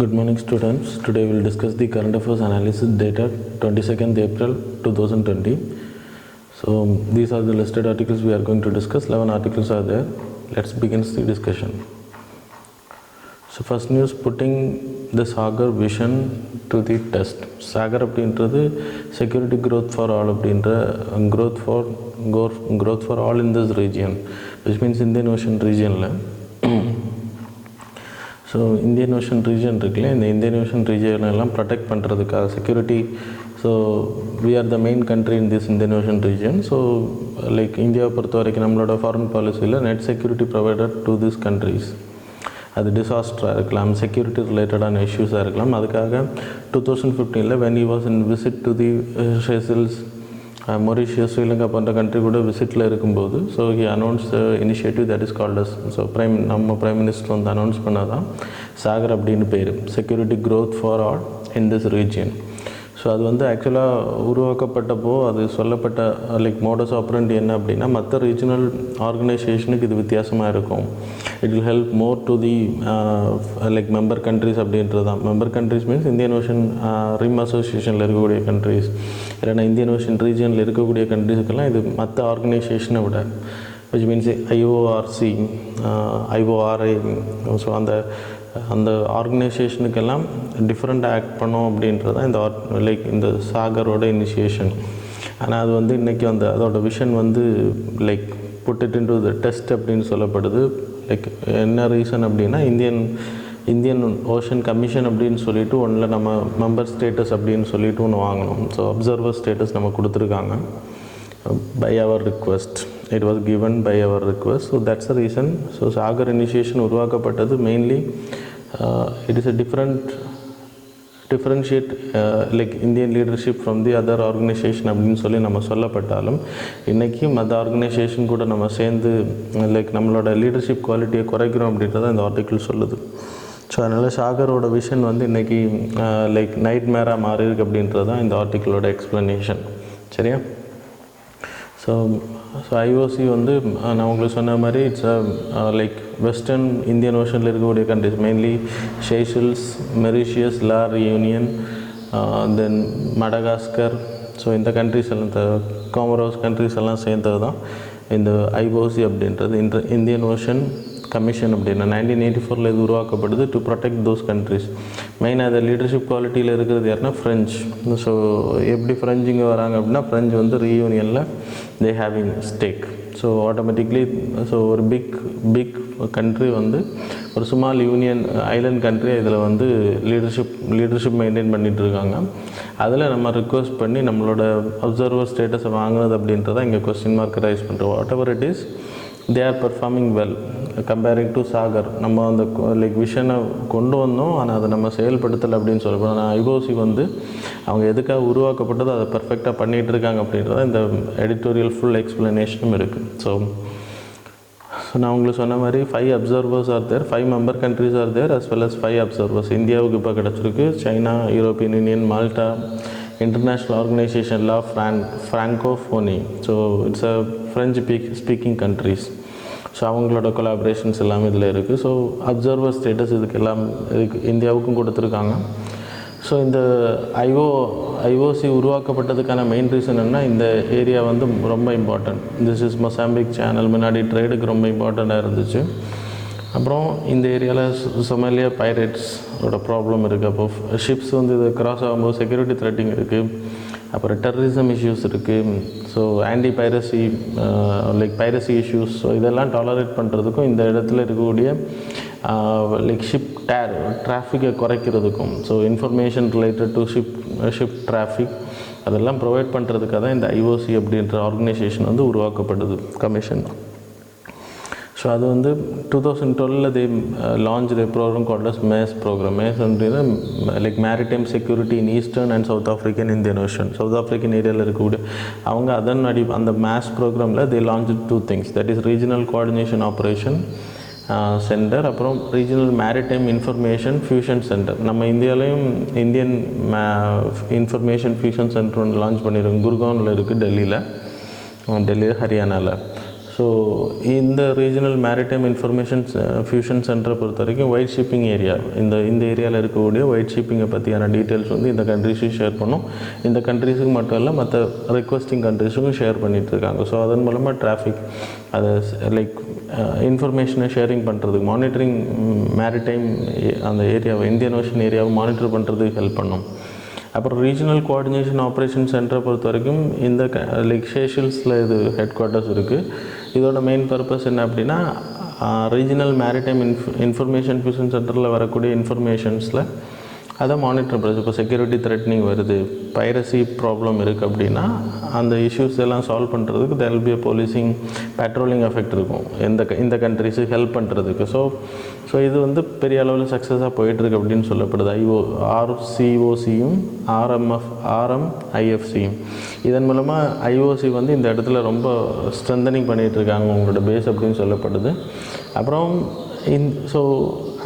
Good morning students. Today we will discuss the current affairs analysis data 22nd April 2020. So these are the listed articles we are going to discuss. 11 articles are there. Let's begin the discussion. So first news, putting the Sagar vision to the test. Sagar அப்படின்றது security growth for all அப்படின்ற growth for all in this region, which means Indian Ocean regionல. So Indian Ocean region இருக்குல்ல, இந்த Indian Ocean ரீஜனெல்லாம் protect பண்ணுறதுக்காக security. So we are the main country in this Indian Ocean region. So like இந்தியாவை பொறுத்த வரைக்கும் நம்மளோட foreign பாலிசியில் net security provided to this countries. அது டிசாஸ்டராக இருக்கலாம், செக்யூரிட்டி ரிலேட்டடான இஷ்யூஸாக இருக்கலாம். அதுக்காக 2015 when he was in visit to the Seychelles, Mauritius, Sri Lanka போன்ற கண்ட்ரி கூட விசிட்டில் இருக்கும்போது so he announce initiative that is called as. So நம்ம பிரைம் மினிஸ்டர் வந்து அனௌன்ஸ் பண்ணாதான் சாகர் அப்படின்னு பேர், security growth for all in this region. So அது வந்து ஆக்சுவலாக உருவாக்கப்பட்டப்போ அது சொல்லப்பட்ட லைக் மோடஸ் ஆப்ரண்டி என்ன அப்படின்னா, மற்ற ரீஜனல் ஆர்கனைசேஷனுக்கு இது வித்தியாசமாக இருக்கும். It will help more to the like member countries அப்படின்றது தான். Member countries means Indian Ocean Rim அசோசியேஷனில் இருக்கக்கூடிய கண்ட்ரிஸ், இல்லைன்னா இந்தியன் ஓஷன் ரீஜனில் இருக்கக்கூடிய கண்ட்ரிஸுக்கெல்லாம் இது மற்ற ஆர்கனைசேஷனை விட, விச் மீன்ஸ் ஐஓஆர்சி, ஐஓஆர்ஐ, ஸோ அந்த ஆர்கனைசேஷனுக்கெல்லாம் டிஃப்ரெண்ட் ஆக்ட் பண்ணோம் அப்படின்றது தான் இந்த லைக் இந்த சாகரோட இனிஷியேஷன். ஆனால் அது வந்து இன்றைக்கி அதோட விஷன் வந்து like put it into the test அப்படின்னு சொல்லப்படுது. லைக் என்ன ரீசன் அப்படின்னா, இந்தியன் ஓஷன் கமிஷன் அப்படின்னு சொல்லிட்டு ஒன்றில் நம்ம மெம்பர் ஸ்டேட்டஸ் அப்படின்னு சொல்லிட்டு ஒன்று வாங்கணும். ஸோ அப்சர்வர் ஸ்டேட்டஸ் நம்ம கொடுத்துருக்காங்க by our request. It was given by our request. So that's the reason. So Sagar initiation உருவாக்கப்பட்டது mainly it is a differentiate like Indian leadership from the other organization அப்படின்னு சொல்லி நம்ம சொல்லப்பட்டாலும், இன்றைக்கி மற்ற organisation கூட நம்ம சேர்ந்து லைக் நம்மளோட லீடர்ஷிப் குவாலிட்டியை குறைக்கிறோம் அப்படின்றத இந்த ஆர்டிக்கிள் சொல்லுது. ஸோ அதனால் சாகரோட விஷன் வந்து இன்றைக்கி லைக் நைட் மேராக மாறியிருக்கு அப்படின்றது தான் இந்த ஆர்டிக்கிளோட எக்ஸ்ப்ளனேஷன். சரியா? ஸோ ஐஓசி வந்து நான் உங்களுக்கு சொன்ன மாதிரி இட்ஸ் லைக் வெஸ்டர்ன் இந்தியன் ஓஷனில் இருக்கக்கூடிய கண்ட்ரிஸ், மெயின்லி ஷேஷல்ஸ், மெரிஷியஸ், லா ரியூனியன், தென் மடகாஸ்கர். ஸோ இந்த கண்ட்ரிஸ் எல்லாம், இந்த காமரோஸ் கண்ட்ரிஸ் எல்லாம் சேர்ந்தது தான் இந்த ஐஓசி அப்படின்றது. இந்த இந்தியன் ஓஷன் கமிஷன் அப்படின்னா 1984 இது உருவாக்கப்படுது டு ப்ரொடெக்ட் தோஸ் கண்ட்ரிஸ். மெயினாக அதை லீடர்ஷிப் குவாலிட்டியில் இருக்கிறது யாருன்னா ஃப்ரெஞ்ச். ஸோ எப்படி ஃப்ரெஞ்சுங்க வராங்க அப்படின்னா, ஃப்ரெஞ்ச் வந்து ரீயூனியனில் they having stake. So automatically so ஒரு பிக் கண்ட்ரி வந்து ஒரு ஸ்மால் யூனியன் ஐலண்ட் கண்ட்ரி இதில் வந்து லீடர்ஷிப் மெயின்டைன் பண்ணிகிட்டு இருக்காங்க. அதில் நம்ம ரிக்வெஸ்ட் பண்ணி நம்மளோட அப்சர்வர் ஸ்டேட்டஸை வாங்கினது அப்படின்றத இங்கே கொஸ்டின் மார்க் ரைஸ் பண்ணுறோம். What ever it is, they are performing well comparing to Sagar. நம்ம அந்த லைக் விஷனை கொண்டு வந்தோம், ஆனால் அதை நம்ம செயல்படுத்தலை அப்படின்னு சொல்லப்போம். ஆனால் ஐஓசி வந்து அவங்க எதுக்காக உருவாக்கப்பட்டதோ அதை பர்ஃபெக்டாக பண்ணிகிட்டு இருக்காங்க அப்படின்றத இந்த எடிட்டோரியல் ஃபுல் எக்ஸ்ப்ளனேஷனும் இருக்குது. ஸோ நான் உங்களுக்கு சொன்ன மாதிரி 5 observers are there, 5 member countries are there as well as 5 observers. இந்தியாவுக்கு இப்போ கிடச்சிருக்கு China, European Union, Malta, International Organisation La Francophonie. So it's a French speaking countries. ஸோ அவங்களோட கொலாபரேஷன்ஸ் எல்லாமே இதில் இருக்குது. ஸோ அப்சர்வர் ஸ்டேட்டஸ் இதுக்கு இந்தியாவுக்கும் கொடுத்துருக்காங்க. ஸோ இந்த ஐஓசி உருவாக்கப்பட்டதுக்கான மெயின் ரீசன் என்ன, இந்த ஏரியா வந்து ரொம்ப important. This is Mozambique channel, முன்னாடி ட்ரேடுக்கு ரொம்ப இம்பார்ட்டண்ட்டாக இருந்துச்சு. அப்புறம் இந்த ஏரியாவில் சொமாலியா பைரேட்ஸோட ப்ராப்ளம் இருக்குது. அப்போ ஷிப்ஸ் வந்து இது கிராஸ் ஆகும்போது செக்யூரிட்டி த்ரெட்டிங் இருக்குது. அப்புறம் டெரரிசம் இஷ்யூஸ் இருக்குது. So anti piracy like piracy issues. So இதெல்லாம் டாலரேட் பண்ணுறதுக்கும் இந்த இடத்துல இருக்கக்கூடிய லைக் டிராஃபிக்கை குறைக்கிறதுக்கும், so information related to ship traffic அதெல்லாம் ப்ரொவைட் பண்ணுறதுக்காக தான் இந்த ஐஓசி அப்படின்ற ஆர்கனைசேஷன் வந்து உருவாக்கப்படுது, கமிஷன். ஸோ அது வந்து 2012 they launched a program called as MES program. MES அப்படின்னா like maritime security in eastern and south African Indian ocean. South African ஏரியாவில் இருக்கக்கூடிய அவங்க அந்த MES ப்ரோக்ராமில் they launched 2 things, that is regional coordination operation centre, அப்புறம் regional maritime information fusion centre. நம்ம இந்தியாவிலையும் Indian information fusion centre ஒன்று launch பண்ணியிருக்கோம். குர்கானில் இருக்குது, டெல்லி ஹரியானாவில். ஸோ இந்த ரீஜனல் மேரிடைம் இன்ஃபர்மேஷன் ஃபியூஷன் சென்டரை பொறுத்த வரைக்கும் ஒயிட் ஷிப்பிங் ஏரியா, இந்த ஏரியாவில் இருக்கக்கூடிய ஒயிட் ஷிப்பிங்கை பற்றியான டீட்டெயில்ஸ் வந்து இந்த கண்ட்ரிஸும் ஷேர் பண்ணும். இந்த கண்ட்ரிஸுக்கு மட்டும் இல்லை, மற்ற ரெக்வஸ்டிங் கண்ட்ரிஸுக்கும் ஷேர் பண்ணிகிட்ருக்காங்க. ஸோ அதன் மூலமாக டிராஃபிக் அதை லைக் இன்ஃபர்மேஷனை ஷேரிங் பண்ணுறதுக்கு, மானிட்டரிங் மேரிடைம் அந்த ஏரியாவை, இந்தியன் ஓஷன் ஏரியாவை மானிட்டர் பண்ணுறதுக்கு ஹெல்ப் பண்ணும். அப்புறம் ரீஜனல் கோஆர்டினேஷன் ஆப்ரேஷன் சென்டரை பொறுத்த வரைக்கும் இந்த லைக் ஷேஷல்ஸில் இது ஹெட் குவார்ட்டர்ஸ் இருக்குது. இதோட மெயின் பர்பஸ் என்ன அப்படின்னா, ரீஜனல் மேரிடைம் இன்ஃபர்மேஷன் ஃபியூஷன் சென்டரில் வரக்கூடிய இன்ஃபர்மேஷன்ஸில் அதை மானிட்டர் பண்ணுறது. இப்போ செக்யூரிட்டி த்ரெட்னிங் வருது, பைரசி ப்ராப்ளம் இருக்குது அப்படின்னா அந்த இஷ்யூஸ் எல்லாம் சால்வ் பண்ணுறதுக்கு there will be a policing patrolling effect இருக்கும் இந்த கண்ட்ரிஸுக்கு ஹெல்ப் பண்ணுறதுக்கு. ஸோ இது வந்து பெரிய அளவில் சக்ஸஸாக போயிட்டுருக்கு அப்படின்னு சொல்லப்படுது. RCOCயும் RMIFCயும் இதன் மூலமாக IOC வந்து இந்த இடத்துல ரொம்ப ஸ்ட்ரென்தனிங் பண்ணிகிட்ருக்காங்க உங்களோட பேஸ் அப்படின்னு சொல்லப்படுது. அப்புறம் ஸோ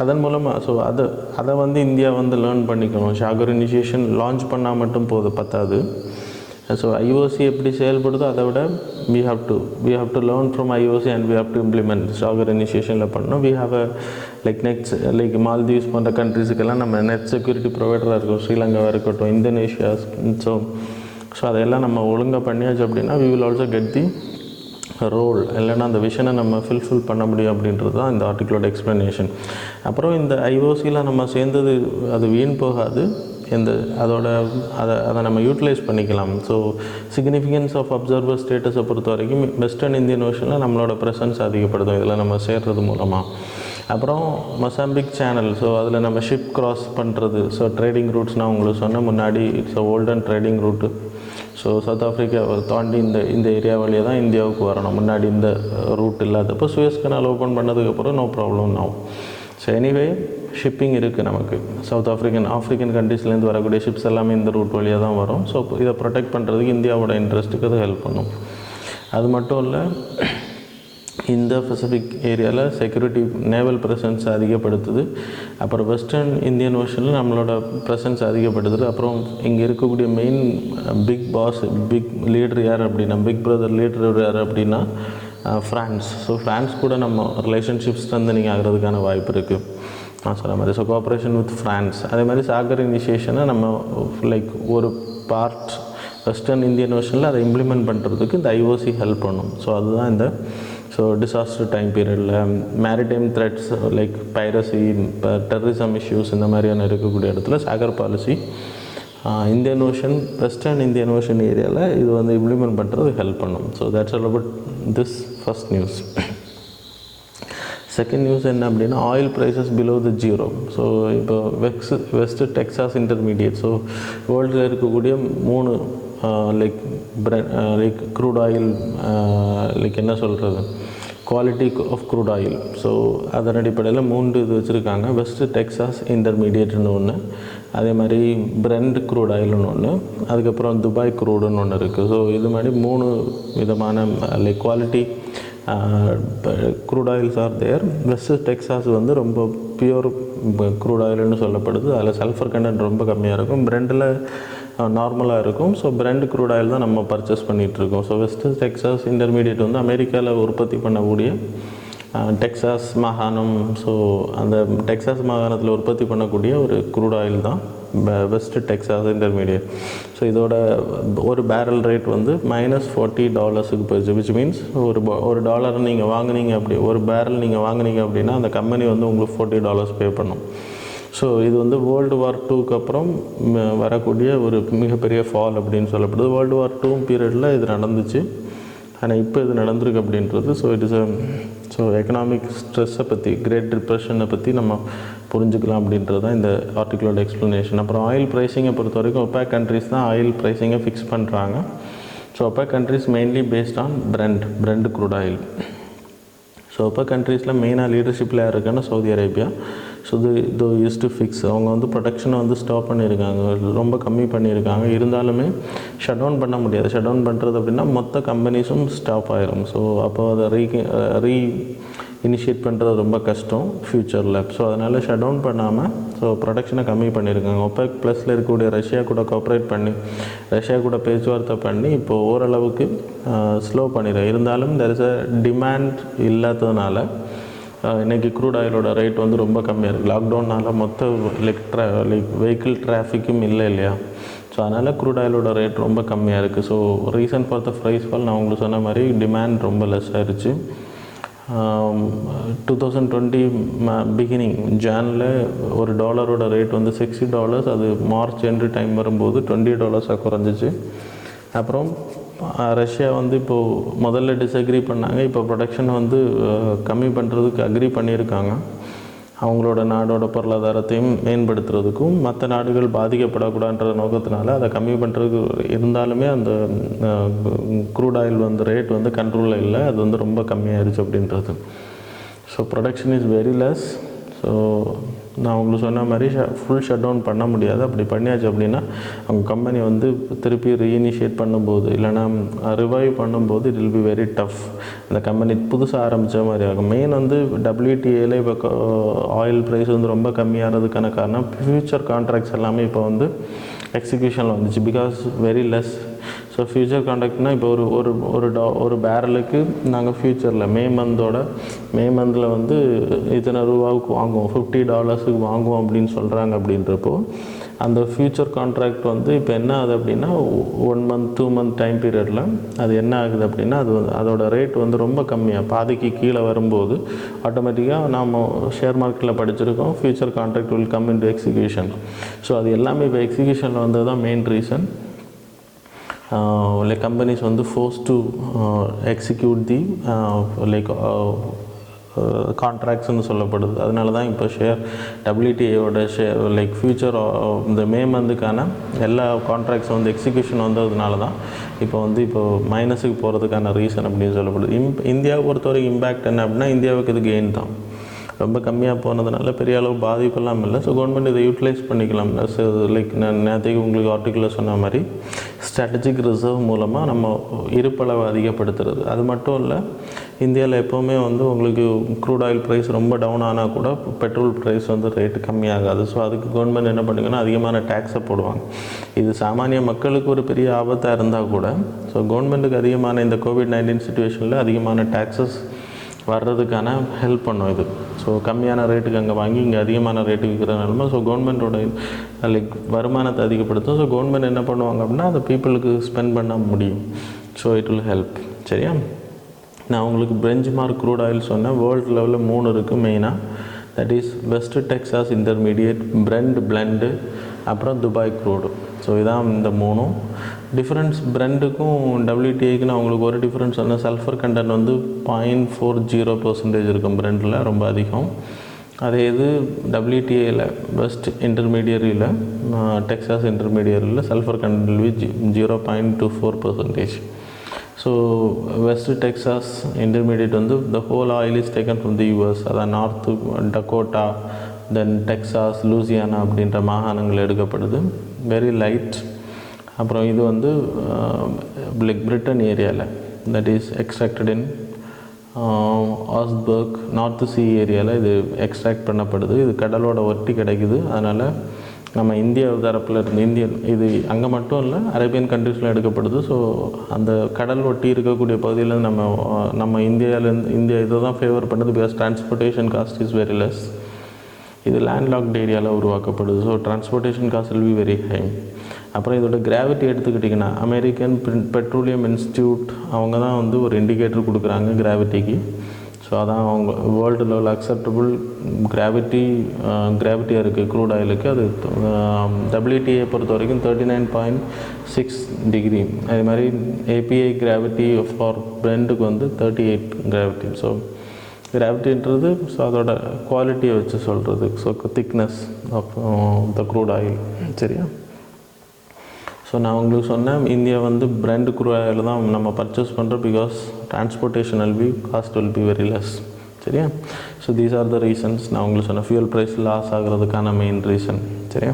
அதன் மூலமாக அதை வந்து இந்தியா வந்து லேர்ன் பண்ணிக்கணும். ஷாகர் இனிஷியேஷன் லான்ச் பண்ணால் மட்டும் பத்தாது. ஸோ IOC எப்படி செயல்படுதோ அதை விட we have to learn from IOC and we have to implement. Sagar இனிஷியேஷனில் பண்ணணும். we have a like Maldives போன்ற கண்ட்ரிஸுக்கெல்லாம் நம்ம நெட் செக்யூரிட்டி ப்ரொவைடராக இருக்கும், ஸ்ரீலங்காவாக இருக்கட்டும், இந்தோனேஷியா. ஸோ அதையெல்லாம் நம்ம ஒழுங்காக பண்ணியாச்சு அப்படின்னா we will also get the role, இல்லைன்னா அந்த விஷனை நம்ம ஃபில்ஃபில் பண்ண முடியும் அப்படின்றது தான் இந்த ஆர்டிக்கிளோட எக்ஸ்ப்ளனேஷன். அப்புறம் இந்த IOCயில் நம்ம சேர்ந்தது அது வீண் போகாது, அதை நம்ம யூட்டிலைஸ் பண்ணிக்கலாம். ஸோ சிக்னிஃபிகன்ஸ் ஆஃப் அப்சர்வர் ஸ்டேட்டஸை பொறுத்த வரைக்கும் வெஸ்டர்ன் இந்தியன் ஓஷனில் நம்மளோட ப்ரெசன்ஸ் அதிகப்படுத்தும் இதில் நம்ம சேர்றது மூலமாக. அப்புறம் மொசாம்பிக் சேனல், ஸோ அதில் நம்ம ஷிப் கிராஸ் பண்ணுறது. ஸோ ட்ரேடிங் ரூட்ஸ் நான் உங்களுக்கு சொன்ன முன்னாடி it's olden trading route. So south ஆஃப்ரிக்காவை தாண்டி இந்த ஏரியா வழியாக தான் இந்தியாவுக்கு வரணும். முன்னாடி இந்த ரூட் இல்லாதப்போ சுயஸ் கனால் ஓப்பன் பண்ணதுக்கப்புறம் நோ ப்ராப்ளம் ஆகும். ஸோ எனிவே ஷிப்பிங் இருக்குது நமக்கு. சவுத் ஆஃப்ரிக்கன் கண்ட்ரீஸ்லேருந்து வரக்கூடிய ஷிப்ஸ் எல்லாமே இந்த ரூட் வழியாக தான் வரும். ஸோ இதை ப்ரொடெக்ட் பண்ணுறதுக்கு இந்தியாவோட இன்ட்ரெஸ்ட்டுக்கு அது ஹெல்ப் பண்ணும். அது மட்டும் இல்லை, இந்த பசிபிக் ஏரியாவில் செக்யூரிட்டி நேவல் ப்ரெசன்ஸ் அதிகப்படுத்துது. அப்புறம் வெஸ்டர்ன் இந்தியன் ஓஷனில் நம்மளோட ப்ரெசன்ஸ் அதிகப்படுத்துது. அப்புறம் இங்கே இருக்கக்கூடிய மெயின் பிக் லீடர் யார் அப்படின்னா, பிக் பிரதர் லீடர் யார் அப்படின்னா ஃப்ரான்ஸ். ஸோ ஃப்ரான்ஸ் கூட நம்ம ரிலேஷன்ஷிப் ஸ்ட்ரென்தனிங் ஆகிறதுக்கான வாய்ப்பு இருக்குது நான் சொன்ன மாதிரி. So cooperation with France. அதே மாதிரி சாகர் இனிஷியேஷனை நம்ம லைக் ஒரு பார்ட் வெஸ்டர்ன் இந்தியன் ஓஷனில் அதை இம்ப்ளிமெண்ட் பண்ணுறதுக்கு இந்த IOC ஹெல்ப் பண்ணும். ஸோ அதுதான் இந்த டிசாஸ்டர் டைம் பீரியடில் maritime threats like piracy, terrorism issues இந்த மாதிரியான இருக்கக்கூடிய இடத்துல Sagar policy Indian Ocean, western Indian Ocean ஏரியாவில் இது வந்து இம்ப்ளிமெண்ட் பண்ணுறது ஹெல்ப் பண்ணும். So that's all about this first news. Second news என்ன அப்படின்னா, oil prices below the zero. So இப்போ வெஸ்ட் டெக்சாஸ் இன்டர்மீடியட், ஸோ வேர்ல்டில் இருக்கக்கூடிய 3 லைக் க்ரூட் ஆயில், லைக் என்ன சொல்கிறது, quality of crude oil. So அதன் அடிப்படையில் 3 இது வச்சுருக்காங்க. வெஸ்ட் டெக்சாஸ் இன்டர்மீடியட்னு ஒன்று, அதே மாதிரி பிரெண்ட் க்ரூட் ஆயில்னு ஒன்று, அதுக்கப்புறம் துபாய் க்ரூடுன்னு ஒன்று இருக்குது. ஸோ இது மாதிரி 3 விதமான like quality crude oils are there. West Texas வந்து ரொம்ப பியூர் க்ரூட் ஆயில்னு சொல்லப்படுது. அதில் சல்ஃபர் கண்டென்ட் ரொம்ப கம்மியாக இருக்கும், பிரெண்டில் நார்மலாக இருக்கும். ஸோ பிரெண்ட் க்ரூட் ஆயில் தான் நம்ம பர்ச்சேஸ் பண்ணிகிட்ருக்கோம். ஸோ வெஸ்ட் டெக்சாஸ் இன்டர்மீடியட் வந்து அமெரிக்காவில் உற்பத்தி பண்ணக்கூடிய டெக்சாஸ் மாகாணம். ஸோ அந்த டெக்சாஸ் மாகாணத்தில் உற்பத்தி பண்ணக்கூடிய ஒரு க்ரூட் ஆயில் தான் வெஸ்ட் டெக்சாஸ் இன்டர்மீடியட். ஸோ இதோட ஒரு பேரல் ரேட் வந்து -$40 போயிடுச்சு. விச் மீன்ஸ் ஒரு டாலர் நீங்கள் வாங்குனீங்க, அப்படி ஒரு பேரல் நீங்கள் வாங்குனீங்க அப்படின்னா அந்த கம்பெனி வந்து உங்களுக்கு $40 பே பண்ணும். ஸோ இது வந்து World War IIக்கு அப்புறம் வரக்கூடிய ஒரு மிகப்பெரிய ஃபால் அப்படின்னு சொல்லப்படுது. World War II பீரியடில் இது நடந்துச்சு, ஆனால் இப்போ இது நடந்திருக்கு அப்படின்றது. ஸோ இட் இஸ் எக்கனாமிக் ஸ்ட்ரெஸ்ஸை பற்றி, கிரேட் டிப்ரெஷனை பற்றி நம்ம புரிஞ்சுக்கலாம் அப்படின்றது தான் இந்த ஆர்டிக்கிளோட எக்ஸ்ப்ளனேஷன். அப்புறம் ஆயில் ப்ரைஸிங்கை பொறுத்த வரைக்கும் OPEC கண்ட்ரிஸ் தான் ஆயில் ப்ரைஸிங்கை ஃபிக்ஸ் பண்ணுறாங்க. So OPEC countries mainly based on Brent crude oil. So OPEC கண்ட்ரீஸில் மெயினாக லீடர்ஷிப்பில் யார் இருக்காங்கன்னா சவுதி அரேபியா. ஸோ இது யூஸ் டு ஃபிக்ஸ், அவங்க வந்து ப்ரொடக்ஷனை வந்து ஸ்டாப் பண்ணியிருக்காங்க, ரொம்ப கம்மி பண்ணியிருக்காங்க. இருந்தாலுமே ஷட் டவுன் பண்ண முடியாது. ஷட் டவுன் பண்ணுறது அப்படின்னா மொத்த கம்பெனிஸும் ஸ்டாப் ஆயிரும். ஸோ அப்போ அதை இனிஷியேட் பண்ணுறது ரொம்ப கஷ்டம் ஃப்யூச்சரில். ஸோ அதனால் ஷட் டவுன் பண்ணாமல் ஸோ ப்ரொடக்ஷனை கம்மி பண்ணியிருக்காங்க. ஒபெக் ப்ளஸில் இருக்கக்கூடிய ரஷ்யா கூட கோஆப்ரேட் பண்ணி ரஷ்யா கூட பேச்சுவார்த்தை பண்ணி இப்போது ஓரளவுக்கு ஸ்லோ பண்ணிடுறேன். இருந்தாலும் தெர் இஸ் அ டிமாண்ட் இல்லாததுனால இன்றைக்கி க்ரூட் ஆயிலோட ரேட் வந்து ரொம்ப கம்மியாக இருக்குது. லாக்டவுனால் மொத்த வெஹிக்கிள் டிராஃபிக்கும் இல்லை இல்லையா. ஸோ அதனால் க்ரூட் ஆயிலோட ரேட் ரொம்ப கம்மியாக இருக்குது. So reason for the price fall நான் உங்களுக்கு சொன்ன மாதிரி டிமாண்ட் ரொம்ப லெஸ் ஆயிடுச்சு. 2020 பிகினிங் ஜானில் ஒரு டாலரோட ரேட் வந்து $60. அது மார்ச் எண்டு டைம் வரும்போது $20 குறைஞ்சிச்சு. அப்புறம் ரஷ்யா வந்து இப்போது முதல்ல டிஸ்அக்ரி பண்ணாங்க. இப்போ ப்ரொடக்ஷனை வந்து கம்மி பண்ணுறதுக்கு அக்ரி பண்ணியிருக்காங்க. அவங்களோட நாடோட பொருளாதாரத்தையும் மேம்படுத்துறதுக்கும் மற்ற நாடுகள் பாதிக்கப்படக்கூடாதுன்ற நோக்கத்தினால அதை கம்மி பண்ணுறதுக்கு இருந்தாலுமே அந்த க்ரூட் ஆயில் வந்து ரேட் வந்து கண்ட்ரோலில் இல்லை. அது வந்து ரொம்ப கம்மியாகிடுச்சு அப்படின்றது. So production is very less. So நான் உங்களுக்கு சொன்ன மாதிரி ஃபுல் ஷட் டவுன் பண்ண முடியாது. அப்படி பண்ணியாச்சு அப்படின்னா அவங்க கம்பெனி வந்து திருப்பி ரீஇனிஷியேட் பண்ணும்போது இல்லைனா ரிவைவ் பண்ணும்போது it will be very tough. அந்த கம்பெனி புதுசாக ஆரம்பித்த மாதிரி ஆகும். மெயின் வந்து WTAல இப்போ ஆயில் ப்ரைஸ் வந்து ரொம்ப கம்மியாகிறதுக்கான காரணம் ஃப்யூச்சர் கான்ட்ராக்ட்ஸ் எல்லாமே இப்போ வந்து எக்ஸிக்யூஷனில் வந்துச்சு. Because very less. So future கான்ட்ராக்ட்னால் இப்போ ஒரு பேரலுக்கு நாங்கள் ஃப்யூச்சரில் மே மந்தில் வந்து இத்தனை ரூபாவுக்கு வாங்குவோம், $50 வாங்குவோம் அப்படின்னு சொல்கிறாங்க. அப்படின்றப்போ அந்த ஃப்யூச்சர் கான்ட்ராக்ட் வந்து இப்போ என்ன ஆகுது அப்படின்னா 1 month 2 month டைம் பீரியடில் அது என்ன ஆகுது அப்படின்னா அதோட ரேட் வந்து ரொம்ப கம்மியாக பாதிக்கு கீழே வரும்போது ஆட்டோமேட்டிக்காக நாம் ஷேர் மார்க்கெட்டில் படிச்சிருக்கோம் future contract will come into execution. So அது எல்லாமே இப்போ எக்ஸிக்யூஷனில் வந்தது தான் மெயின் ரீசன். companies வந்து forced to execute the கான்ட்ராக்ட்ஸ்னு சொல்லப்படுது. அதனால தான் இப்போ WTAவோட ஃபியூச்சர் இந்த மே மந்த்துக்கான எல்லா கான்ட்ராக்ட்ஸ் வந்து எக்ஸிக்யூஷன் வந்ததுனால தான் இப்போ மைனஸுக்கு போகிறதுக்கான ரீசன் அப்படின்னு சொல்லப்படுது. இந்தியாவை பொறுத்த வரைக்கும் இம்பேக்ட் என்ன அப்படின்னா இந்தியாவுக்கு இது கெயின் தான். ரொம்ப கம்மியாக போனதுனால பெரிய அளவு பாதிப்பெல்லாம் இல்லை. ஸோ கவர்மெண்ட் இதை யூட்டிலைஸ் பண்ணிக்கலாம். ஸோ நான் நேற்றுக்கு உங்களுக்கு ஆர்டிக்கிளில் சொன்ன மாதிரி ஸ்ட்ராட்டஜிக் ரிசர்வ் மூலமாக நம்ம இருப்பளவை அதிகப்படுத்துறது. அது மட்டும் இல்லை, இந்தியாவில் எப்போவுமே வந்து உங்களுக்கு க்ரூட் ஆயில் ப்ரைஸ் ரொம்ப டவுன் ஆனால் கூட பெட்ரோல் ப்ரைஸ் வந்து ரேட்டு கம்மியாகாது. ஸோ அதுக்கு கவர்மெண்ட் என்ன பண்ணுங்கன்னா அதிகமான டேக்ஸை போடுவாங்க. இது சாமானிய மக்களுக்கு ஒரு பெரிய ஆபத்தாக இருந்தால் கூட ஸோ கவர்மெண்ட்டுக்கு அதிகமான இந்த COVID-19 சிச்சுவேஷனில் அதிகமான டேக்ஸஸ் வர்றதுக்கான ஹெல்ப் பண்ணும் இது. ஸோ கம்மியான ரேட்டுக்கு அங்கே வாங்கி இங்கே அதிகமான ரேட்டுக்கு விற்கிறனாலுமா ஸோ கவர்மெண்ட்டோட வருமானத்தை அதிகப்படுத்தும். ஸோ கவர்மெண்ட் என்ன பண்ணுவாங்க அப்படின்னா அதை பீப்புளுக்கு ஸ்பெண்ட் பண்ண முடியும். So it will help. சரியா? நான் உங்களுக்கு பெஞ்ச் மார்க் க்ரூட் ஆயில் சொன்னேன். வேர்ல்டு லெவலில் 3 இருக்குது மெயினாக. That is west Texas intermediate, blend, அப்புறம் துபாய் க்ரூடு. ஸோ இதான் இந்த 3 டிஃப்ரென்ஸ். பிரெண்டுக்கும் WTAக்குன்னு அவங்களுக்கு ஒரு டிஃப்ரென்ஸ் வந்து சல்ஃபர் கண்டென்ட் வந்து 0.40% இருக்கும் பிரெண்டில், ரொம்ப அதிகம். அதே இது WTAவில் வெஸ்ட் இன்டர்மீடியரியில் டெக்ஸாஸ் இன்டர்மீடியரியில் sulphur content 0.24%. So West Texas Intermediate வந்து the whole oil is taken from the US. அதான் North Dakota, then Texas, Louisiana அப்படின்ற மாகாணங்கள் எடுக்கப்படுது. Very light. அப்புறம் இது வந்து பிரிட்டன் ஏரியாவில் that is extracted in Asburg North Sea ஏரியாவில் இது எக்ஸ்ட்ராக்ட் பண்ணப்படுது. இது கடலோட ஒட்டி கிடைக்குது. அதனால் நம்ம இந்தியா தரப்பில் இருந்து இது அங்கே மட்டும் இல்லை, அரேபியன் கண்ட்ரீஸில் எடுக்கப்படுது. ஸோ அந்த கடல் ஒட்டி இருக்கக்கூடிய பகுதியில் நம்ம இந்தியா இதை தான் ஃபேவர் பண்ணுது. Because transportation cost is very less. இது லேண்ட்லாக்ட் ஏரியாவில் உருவாக்கப்படுது. So transportation cost will be very high. அப்புறம் இதோட கிராவிட்டி எடுத்துக்கிட்டிங்கன்னா அமெரிக்கன் பெட்ரோலியம் இன்ஸ்டியூட் அவங்க தான் வந்து ஒரு இண்டிகேட்டர் கொடுக்குறாங்க கிராவிட்டிக்கு. ஸோ அதான் அவங்க வேர்ல்டு லெவல் அக்செப்டபுள் கிராவிட்டியாக இருக்குது க்ரூட் ஆயிலுக்கு. அது WTA பொறுத்த வரைக்கும் 39.6 டிகிரி. அதே மாதிரி API கிராவிட்டி ஃபார் பிரெண்டுக்கு வந்து 38 கிராவிட்டி. ஸோ கிராவிட்டின்றது ஸோ அதோட குவாலிட்டியை வச்சு சொல்கிறது. So thickness of the crude oil. சரியா? ஸோ நான் உங்களுக்கு சொன்னேன் இந்தியா வந்து பிரெண்ட் க்ரூட் ஆயில் தான் நம்ம பர்ச்சேஸ் பண்ணுறோம். Because transportation cost will be very less. சரியா? So these are the reasons. நான் உங்களுக்கு சொன்னேன் ஃபியூல் ப்ரைஸ் லாஸ் ஆகிறதுக்கான மெயின் ரீசன். சரியா?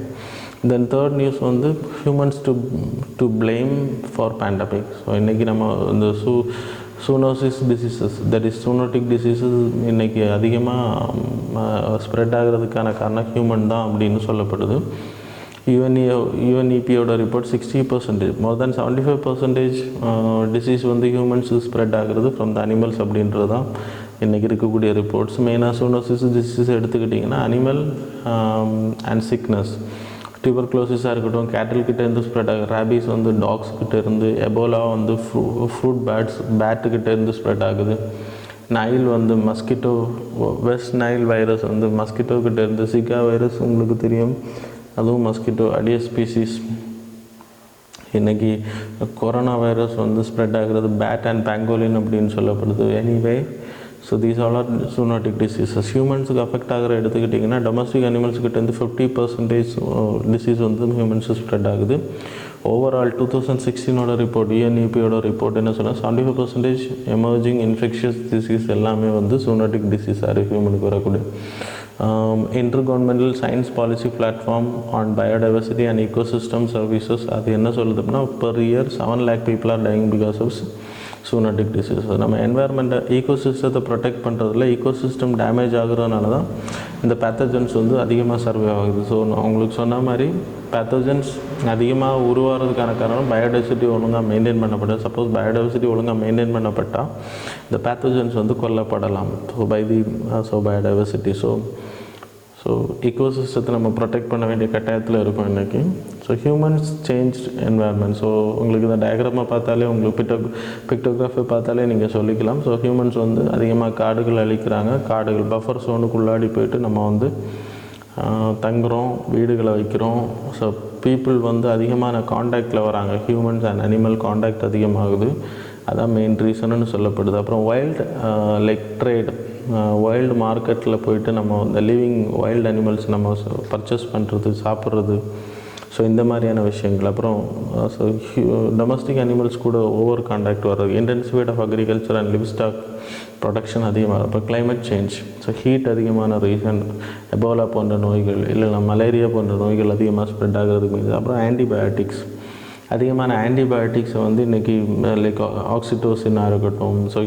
தென் தேர்ட் நியூஸ் வந்து humans to blame for pandemic. So இன்றைக்கி நம்ம இந்த zoonosis diseases, that is zoonotic diseases இன்றைக்கி அதிகமாக ஸ்ப்ரெட் ஆகிறதுக்கான காரணம் ஹியூமன் தான் அப்படின்னு சொல்லப்படுது. UNEPயோட ரிப்போர்ட் 60%, மோர் தேன் 75% டிசீஸ் வந்து ஹியூமன்ஸு ஸ்ப்ரெட் ஆகிறது ஃப்ரம் த அனிமல்ஸ் அப்படின்றது தான் இன்றைக்கி இருக்கக்கூடிய ரிப்போர்ட்ஸ். மெயினாக சூனோசிஸ் டிசீஸ் எடுத்துக்கிட்டிங்கன்னா அனிமல் அண்ட் சிக்னஸ், டியூபர்குலோசிஸாக இருக்கட்டும், கேட்டில்கிட்டேருந்து ஸ்ப்ரெட் ஆகுது, ரேபீஸ் வந்து டாக்ஸ்கிட்டேருந்து, எபோலா வந்து ஃப்ரூட் பேட்டுக்கிட்டேருந்து ஸ்ப்ரெட் ஆகுது, நைல் வந்து மஸ்கிட்டோ, வெஸ்ட் நைல் வைரஸ் வந்து மஸ்கிட்டோக்கிட்டேருந்து, சிகா வைரஸ் உங்களுக்கு தெரியும், அதுவும் மஸ்கிட்டோ அடியஸ் ஸ்பீசிஸ். இன்றைக்கி கொரோனா வைரஸ் வந்து ஸ்ப்ரெட் ஆகிறது பேட் அண்ட் பேங்கோலின் அப்படின்னு சொல்லப்படுது. Anyway, so these all are zoonotic diseases. ஹியூமன்ஸுக்கு அஃபெக்ட் ஆகிற எடுத்துக்கிட்டிங்கன்னா டொமஸ்டிக் அனிமல்ஸ்கிட்டேருந்து 50% டிசீஸ் வந்து ஹியூமன்ஸு ஸ்ப்ரெட் ஆகுது. ஓவரால் 2016 ரிப்போர்ட், UNEPயோட ரிப்போர்ட் என்ன சொன்னால் 75% எமர்ஜிங் இன்ஃபெக்ஷியஸ் டிசீஸ் எல்லாமே வந்து ஜூனோட்டிக் டிசீஸாக ஹியூமனுக்கு வரக்கூடிய. Intergovernmental Science Policy Platform on Biodiversity and Ecosystem Services, அது என்ன சொல்லுதுன்னா per year 7 lakh people are dying because of zoonotic diseases. நம்ம என்வாயர்மெண்ட்டை ஈகோசிஸ்டத்தை ப்ரொடெக்ட் பண்ணுறதுல ஈகோசிஸ்டம் டேமேஜ் ஆகுறதுனால தான் இந்த பேத்தஜன்ஸ் வந்து அதிகமாக சர்வே ஆகுது. ஸோ நான் உங்களுக்கு சொன்ன மாதிரி பேத்தஜன்ஸ் அதிகமாக உருவாகிறதுக்கான காரணம் பயோடைவர்சிட்டி ஒழுங்காக மெயின்டைன் பண்ணப்பட்டால். சப்போஸ் பயோடைவர்சிட்டி ஒழுங்காக மெயின்டைன் பண்ணப்பட்டால் இந்த பேத்தஜன்ஸ் வந்து கொல்லப்படலாம். பயோடைவர்சிட்டி ஸோ ஈகோசிஸ்டத்தை நம்ம ப்ரொடெக்ட் பண்ண வேண்டிய கட்டாயத்தில் இருக்கும் இன்றைக்கி. So humans change environment. So உங்களுக்கு இந்த டயக்ராமை பார்த்தாலே, உங்களுக்கு பிக்டோகிராஃபை பார்த்தாலே நீங்கள் சொல்லிக்கலாம். ஸோ ஹியூமன்ஸ் வந்து அதிகமாக காடுகள் அழிக்கிறாங்க, காடுகள் பஃபர் சோனுக்குள்ளாடி போயிட்டு நம்ம வந்து தங்குறோம், வீடுகளை வைக்கிறோம். ஸோ பீப்புள் வந்து அதிகமான காண்டாக்டில் வராங்க, ஹியூமன்ஸ் அண்ட் அனிமல் காண்டாக்ட் அதிகமாகுது, அதான் மெயின் ரீசன்னு சொல்லப்படுது. அப்புறம் லைக் ட்ரேட், வைல்டு மார்க்கெட்டில் போயிட்டு நம்ம இந்த லிவிங் வைல்டு அனிமல்ஸ் நம்ம பர்ச்சேஸ் பண்ணுறது, சாப்பிட்றது, ஸோ இந்த மாதிரியான விஷயங்கள். அப்புறம் ஸோ டொமஸ்டிக் அனிமல்ஸ் கூட ஓவர் கான்டாக்ட் வர்றது, intensified of agriculture and livestock production அதிகமாக. அப்புறம் கிளைமேட் சேஞ்ச், ஸோ ஹீட் அதிகமான ரீசன், எபோலா போன்ற நோய்கள், இல்லைன்னா மலேரியா போன்ற நோய்கள் அதிகமாக ஸ்ப்ரெட் ஆகிறதுக்கு மீது. அப்புறம் ஆன்டிபயோட்டிக்ஸ், அதிகமான ஆன்டிபயோட்டிக்ஸை வந்து இன்றைக்கி லைக் ஆக்சிடோசினாக இருக்கட்டும், ஸோ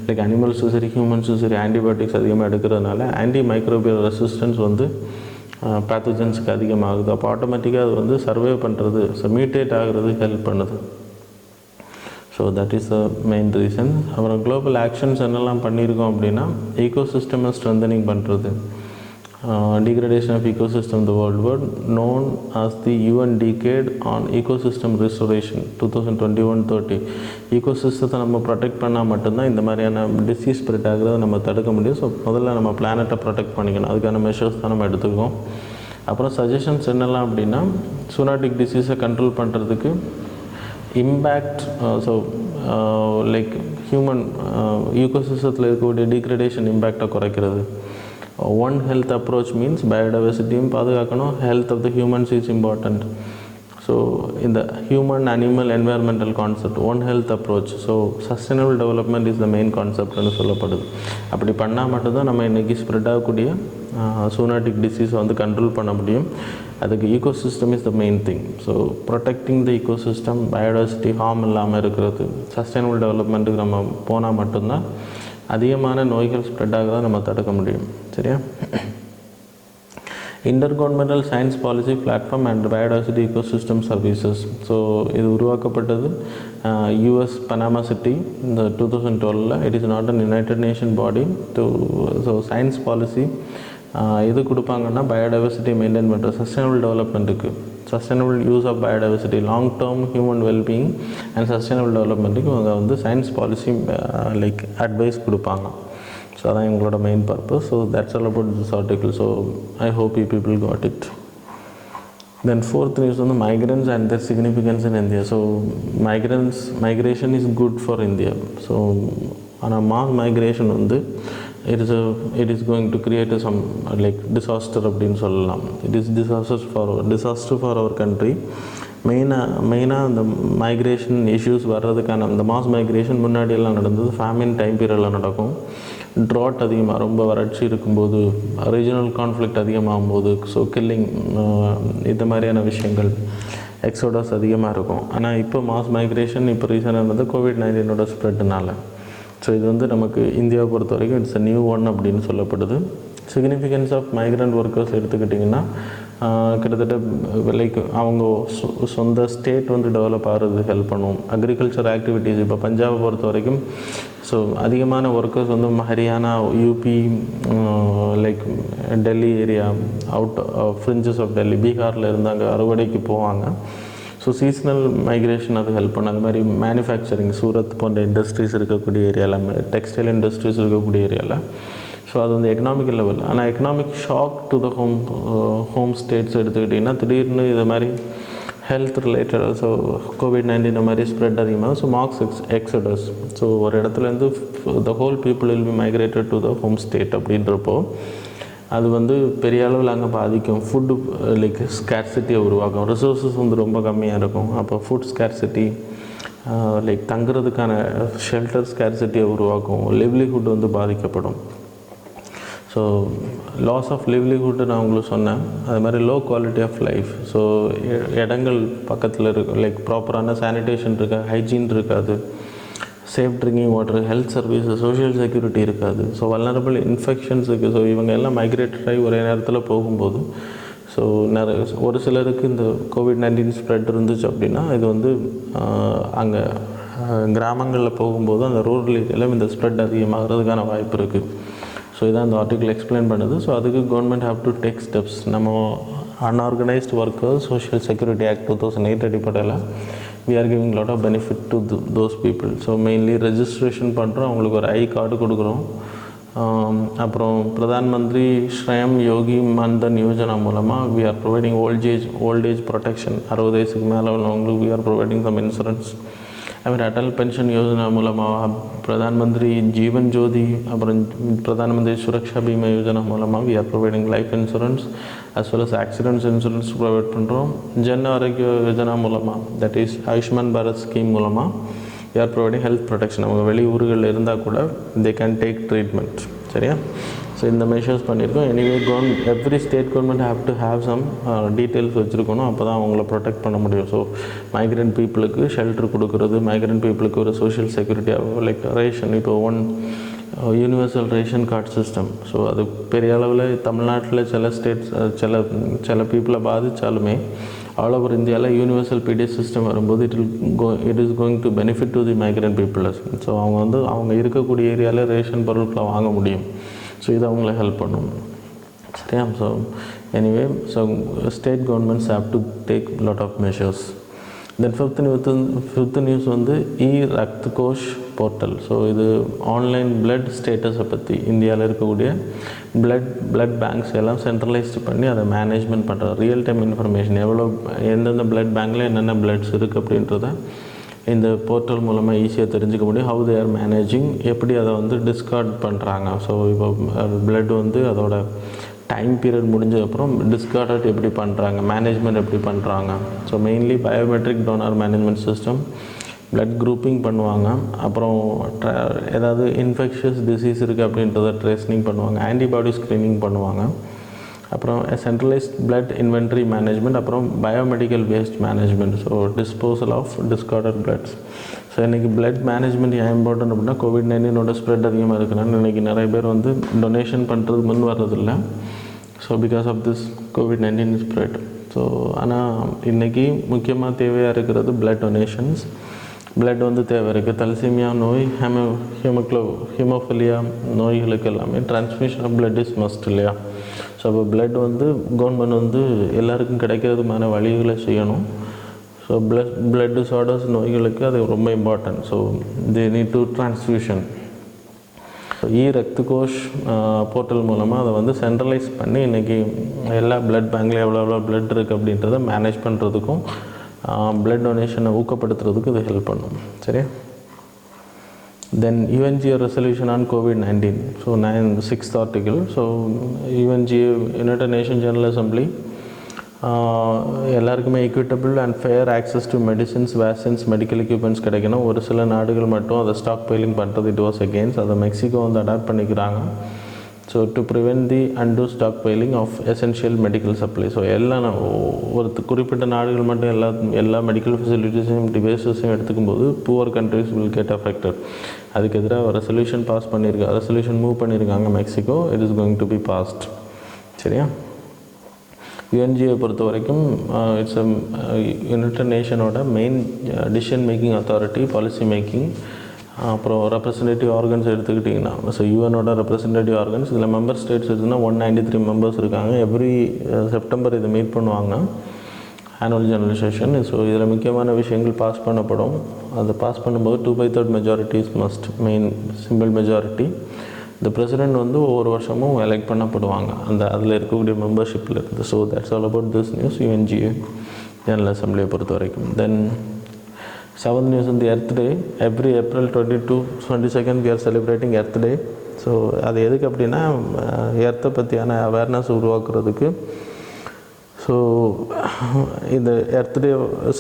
லைக் அனிமல்ஸும் சரி ஹியூமன்ஸும் சரி ஆன்டிபயோட்டிக்ஸ் அதிகமாக எடுக்கிறதுனால ஆன்டி மைக்ரோபியல் ரெசிஸ்டன்ஸ் வந்து பேத்தஜன்ஸுக்கு அதிகமாகுது. அப்போ ஆட்டோமேட்டிக்காக அது வந்து சர்வே பண்ணுறது, ஸோ மியூட்டேட் ஆகிறது ஹெல்ப் பண்ணுது. So that is the main reason. அப்புறம் குளோபல் ஆக்ஷன்ஸ் என்னெல்லாம் பண்ணியிருக்கோம் அப்படின்னா, ஈகோசிஸ்டமை ஸ்ட்ரென்தனிங் பண்ணுறது, degradation of ecosystem the world known as the UN Decade on Ecosystem Restoration 2021-30. ஈகோசிஸ்டத்தை நம்ம ப்ரொடெக்ட் பண்ணால் மட்டும்தான் இந்த மாதிரியான டிசீஸ் ஸ்ப்ரெட் ஆகிறத நம்ம தடுக்க முடியும். ஸோ முதல்ல நம்ம பிளானட்டை ப்ரொடெக்ட் பண்ணிக்கணும், அதுக்கான மெஷர்ஸ் தான் நம்ம எடுத்துக்கோம். அப்புறம் சஜஷன்ஸ் என்னெல்லாம் அப்படின்னா, ஜூனோட்டிக் டிசீஸை கண்ட்ரோல் பண்ணுறதுக்கு இம்பேக்ட், ஸோ லைக் ஹியூமன் ஈகோசிஸ்டத்தில் இருக்கக்கூடிய டீக்ரடேஷன் இம்பேக்டை குறைக்கிறது. ஒன் ஹெல்த் அப்ரோச் மீன்ஸ் பயோடைவர்சிட்டியும் பாதுகாக்கணும், health of the humans is important. So இந்த human animal environmental concept one health approach, so sustainable development is the main கான்செப்ட்னு சொல்லப்படுது. அப்படி பண்ணால் மட்டும்தான் நம்ம இன்றைக்கி ஸ்ப்ரெட் ஆகக்கூடிய ஜூனோட்டிக் டிசீஸை வந்து கண்ட்ரோல் பண்ண முடியும். அதுக்கு ecosystem is the main thing. So protecting the ecosystem, biodiversity harm இல்லாமல் இருக்கிறது, சஸ்டைனபிள் டெவலப்மெண்ட்டுக்கு நம்ம போனால் மட்டும்தான் அதிகமான நோய்கள் ஸ்ப்ரெட் ஆக நம்ம தடுக்க முடியும். சரியா? Intergovernmental Science Policy Platform and Biodiversity Ecosystem Services. So இது உருவாக்கப்பட்டது US பனாமா சிட்டி இந்த 2012. It is not an United Nation body. So science policy எது கொடுப்பாங்கன்னா, பயோடைவர்சிட்டி மெயின்டைன் பண்ணுற சஸ்டைனபிள் டெவலப்மெண்ட்டுக்கு, sustainable use of biodiversity, long term human wellbeing and sustainable டெவலப்மெண்ட்டுக்கு இவங்க வந்து சயின்ஸ் பாலிசி லைக் அட்வைஸ் கொடுப்பாங்க. ஸோ அதான் எங்களோட main purpose. So that's all about this article. So I hope you people got it. Then fourth news வந்து migrants and their significance in India. So migration is good for India. So ஆனால் mass migration வந்து it is going to create some like disaster அப்படின்னு சொல்லலாம். It is disaster for our country. மெயினாக அந்த migration issues வர்றதுக்கான அந்த mass migration முன்னாடியெல்லாம் நடந்தது ஃபேமின் டைம் பீரியடில் நடக்கும். ட்ராட் அதிகமாக, ரொம்ப வறட்சி இருக்கும்போது, ரீஜனல் கான்ஃப்ளிக்ட் அதிகமாகும் போது, ஸோ கில்லிங், இந்த மாதிரியான விஷயங்கள், எக்ஸோடஸ் அதிகமாக இருக்கும். ஆனால் இப்போ மாஸ் மைக்ரேஷன் இப்போ ரீசனாக இருந்தது COVID-19 ஸ்ப்ரெட்னால. ஸோ இது வந்து நமக்கு இந்தியாவை பொறுத்த வரைக்கும் இட்ஸ் அ நியூ ஒன் அப்படின்னு சொல்லப்படுது. சிக்னிஃபிகன்ஸ் ஆஃப் மைக்ரண்ட் ஒர்க்கர்ஸ் எடுத்துக்கிட்டிங்கன்னா கிட்டத்தட்ட லைக் அவங்க சொந்த ஸ்டேட் வந்து டெவலப் ஆகிறது ஹெல்ப் பண்ணும். அக்ரிகல்ச்சர் ஆக்டிவிட்டீஸ் இப்போ பஞ்சாபை பொறுத்த வரைக்கும் ஸோ அதிகமான ஒர்க்கர்ஸ் வந்து Haryana, UP, like Delhi area, out fringes of Delhi, பீகாரில் இருந்தாங்க அறுவடைக்கு போவாங்க. ஸோ சீசனல் மைக்ரேஷன் அது ஹெல்ப் பண்ணும். அது மாதிரி மேனுஃபேக்சரிங் சூரத் போன்ற இண்டஸ்ட்ரீஸ் இருக்கக்கூடிய ஏரியாவில், டெக்ஸ்டைல் இண்டஸ்ட்ரீஸ் இருக்கக்கூடிய ஏரியாவில் ஸோ அது வந்து எக்கனாமிக்கல் லெவல். ஆனால் economic shock to the home states எடுத்துக்கிட்டிங்கன்னா திடீர்னு இது மாதிரி ஹெல்த் ரிலேட்டட் ஸோ COVID-19 இந்த மாதிரி ஸ்ப்ரெட் அதிகமாக ஸோ மார்க்ஸ் எக்ஸடஸ். ஸோ ஒரு இடத்துலேருந்து the whole people will be migrated to the home state அப்படின்றப்போ அது வந்து பெரிய அளவில் அங்கே பாதிக்கும். ஃபுட்டு லைக் ஸ்கேர்சிட்டியை உருவாக்கும். ரிசோர்ஸஸ் வந்து ரொம்ப கம்மியாக இருக்கும். அப்போ ஃபுட் ஸ்கேர்சிட்டி, லைக் தங்குறதுக்கான ஷெல்டர் ஸ்கேர்சிட்டியை உருவாக்கும். லிவ்லிஹுட் வந்து பாதிக்கப்படும். ஸோ லாஸ் ஆஃப் லிவ்லிஹுட் நான் உங்களுக்கு சொன்னேன். அது மாதிரி low quality of life. So இடங்கள் பக்கத்தில் இருக்கும், லைக் ப்ராப்பரான சானிடேஷன் இருக்காது, ஹைஜீன் இருக்காது, safe drinking water, health services, social security இருக்காது. ஸோ வல்னரபிள் இன்ஃபெக்ஷன்ஸ் இருக்குது. ஸோ இவங்க எல்லாம் மைக்ரேட்டட் ஆகி ஒரே நேரத்தில் போகும்போது ஸோ ஒரு சிலருக்கு இந்த COVID-19 ஸ்ப்ரெட் இருந்துச்சு அப்படின்னா இது வந்து அங்கே கிராமங்களில் போகும்போது அந்த ரூரல் ஏரியாவில் இந்த ஸ்ப்ரெட் அதிகமாகிறதுக்கான வாய்ப்பு இருக்குது. ஸோ இதான் இந்த ஆர்டிக்கல் எக்ஸ்பிளைன் பண்ணுது. ஸோ அதுக்கு government have to take steps. நம்ம unorganised workers social security act 2008 அடிப்படையில் we are giving lot of benefit to those people. So mainly registration பண்ணுறோம், அவங்களுக்கு ஒரு ஐ கார்டு கொடுக்குறோம். அப்புறம் பிரதான் மந்திரி ஸ்ரயம் யோகி மன்தன் யோஜனா மூலமாக we are providing old age protection. 60 வயசுக்கு மேலே உள்ளவங்களுக்கு we are providing some insurance. அதுமாதிரி அடல் பென்ஷன் யோஜனா மூலமாக, பிரதான் மந்திரி ஜீவன் ஜோதி, அப்புறம் பிரதான் மந்திரி சுரக்ஷா பீமா யோஜனா மூலமாக we are providing life insurance as well as accidents insurance provide பண்ணுறோம். ஜன் ஆரோக்கிய யோஜனா மூலமாக, that is Ayushman Bharat scheme மூலமாக we are providing health protection. அவங்க வெளியூர்களில் இருந்தால் கூட they can take treatment. சரியா? ஸோ இந்த மெஷர்ஸ் பண்ணியிருக்கோம். Anyway every state government have to have some details வச்சுருக்கணும். அப்போ தான் அவங்கள ப்ரொடெக்ட் பண்ண முடியும். ஸோ மைக்ரண்ட் பீப்புளுக்கு ஷெல்டர் கொடுக்குறது, மைக்ரண்ட் பீப்புளுக்கு ஒரு சோஷியல் செக்யூரிட்டியாக லைக் ரேஷன், இப்போ universal ration card system. So அது பெரிய அளவில் தமிழ்நாட்டில் சில ஸ்டேட்ஸ் சில பீப்புளை பாதித்தாலுமே ஆல் ஓவர் இந்தியாவில் யூனிவர்சல் பிடிஎஸ் சிஸ்டம் வரும்போது it is going to benefit to the migrant peoples. So அவங்க இருக்கக்கூடிய ஏரியாவில் ரேஷன் பொருட்களை வாங்க முடியும். ஸோ இது அவங்கள ஹெல்ப் பண்ணும். சரியா? So anyway so state governments have to take lot of measures. Then fifth news வந்து ரக்த் கோஷ் போர்ட்டல். ஸோ இது ஆன்லைன் பிளட் ஸ்டேட்டஸை பற்றி இந்தியாவில் இருக்கக்கூடிய பிளட் பேங்க்ஸ் எல்லாம் சென்ட்ரலைஸ்டு பண்ணி அதை மேனேஜ்மெண்ட் பண்ணுற ரியல் டைம் இன்ஃபர்மேஷன், எந்தெந்த பிளட் பேங்க்கில் என்னென்ன பிளட்ஸ் இருக்குது அப்படின்றத இந்த போர்ட்டல் மூலமாக ஈஸியாக தெரிஞ்சுக்க முடியும். ஹவு தே ஆர் மேனேஜிங், எப்படி அதை வந்து டிஸ்கார்ட் பண்ணுறாங்க. ஸோ இப்போ பிளட் வந்து அதோட டைம் பீரியட் முடிஞ்சதுக்கப்புறம் டிஸ்கார்டட் எப்படி பண்ணுறாங்க, மேனேஜ்மெண்ட் எப்படி பண்ணுறாங்க. So mainly biometric donor management system, blood grouping பண்ணுவாங்க. அப்புறம் ஏதாவது இன்ஃபெக்ஷியஸ் டிசீஸ் இருக்குது அப்படின்றத ட்ரேஸ்னிங் பண்ணுவாங்க. ஆன்டிபாடி ஸ்க்ரீனிங் பண்ணுவாங்க. அப்புறம் சென்ட்ரலைஸ்ட் பிளட் இன்வென்ட்ரி மேனேஜ்மெண்ட், அப்புறம் biomedical waste management, so disposal of discarded bloods. So இன்றைக்கி பிளட் மேனேஜ்மெண்ட் ஏன் இம்பார்ட்டன்ட் அப்படின்னா COVID-19 ஸ்ப்ரெட் அதிகமாக இருக்குனால இன்றைக்கி நிறைய பேர் வந்து டொனேஷன் பண்ணுறது முன் வர்றதில்லை. So because of this COVID-19 spread. So ஆனால் இன்றைக்கி முக்கியமாக தேவையாக இருக்கிறது பிளட் டொனேஷன்ஸ். பிளட் வந்து தேவை இருக்குது. தலசீமியா நோய், ஹீமோஃபிலியா நோய்களுக்கு எல்லாமே transmission of blood is must இல்லையா? ஸோ அப்போ பிளட் வந்து கவர்மெண்ட் வந்து எல்லாருக்கும் கிடைக்கிறதுமான வழிகளை செய்யணும். ஸோ பிளட் டிஸார்டர்ஸ் நோய்களுக்கு அது ரொம்ப important. So they need to transfusion. Rakt Kosh portal மூலமாக அதை வந்து சென்ட்ரலைஸ் பண்ணி இன்றைக்கி எல்லா பிளட் பேங்க்லேயும் எவ்வளோ பிளட் இருக்குது அப்படின்றத மேனேஜ் பண்ணுறதுக்கும் பிளட் டொனேஷனை ஊக்கப்படுத்துறதுக்கு இது ஹெல்ப் பண்ணும். சரியா? Then UNGA resolution on COVID-19. So 6th article. So UNGA, United Nations General Assembly, எல்லாருக்குமே equitable and fair access to medicines, vaccines, medical equipments கிடைக்கணும். ஒரு சில நாடுகள் மட்டும் அதை ஸ்டாக் பைலிங் பண்ணுறது இட் வாஸ் அகெயின்ஸ்ட். அதை மெக்சிகோ வந்து அடாப்ட் பண்ணிக்கிறாங்க. So to prevent the undue stockpiling of essential medical supply. So எல்லாம் ஒரு குறிப்பிட்ட நாடுகள் மட்டும் எல்லா மெடிக்கல் ஃபெசிலிட்டிஸையும் டிவைசஸையும் எடுத்துக்கும் போது poor countries will get affected. அதுக்கு எதிராக ரெசல்யூஷன் மூவ் பண்ணியிருக்காங்க Mexico. It is going to be passed. சரியா? யுஎன்ஜியை பொறுத்த வரைக்கும் இட்ஸ் யுனைடெட் நேஷனோட main decision making authority, policy making. அப்புறம் ரெப்ரசன்டேட்டிவ் ஆர்கன்ஸ் எடுத்துக்கிட்டிங்கன்னா, ஸோ யூஎனோட ரெப்ரசன்டேட்டிவ் ஆர்கன்ஸ் இதில் மெம்பர் ஸ்டேட்ஸ் எடுத்துன்னா 193 மெம்பர்ஸ் இருக்காங்க. எவ்ரி செப்டம்பர் இதை மீட் பண்ணுவாங்க, ஆனுவல் ஜெனரல் செஷன். ஸோ இதில் முக்கியமான விஷயங்கள் பாஸ் பண்ணப்படும். அதை பாஸ் பண்ணும்போது 2/3 majorities must, main simple majority. இந்த பிரசிடெண்ட் வந்து ஒவ்வொரு வருஷமும் எலெக்ட் பண்ணப்படுவாங்க அதில் இருக்கக்கூடிய மெம்பர்ஷிப்பில் இருந்து. So that's all about this news, UNGA General அசம்பிளியை பொறுத்த வரைக்கும். தென் 7th நியூஸ் வந்து Earth Day. Every April 22 we are celebrating Earth Day. So அது எதுக்கு அப்படின்னா எர்த்தை பற்றியான அவேர்னஸ் உருவாக்குறதுக்கு. ஸோ இந்த எர்த் டே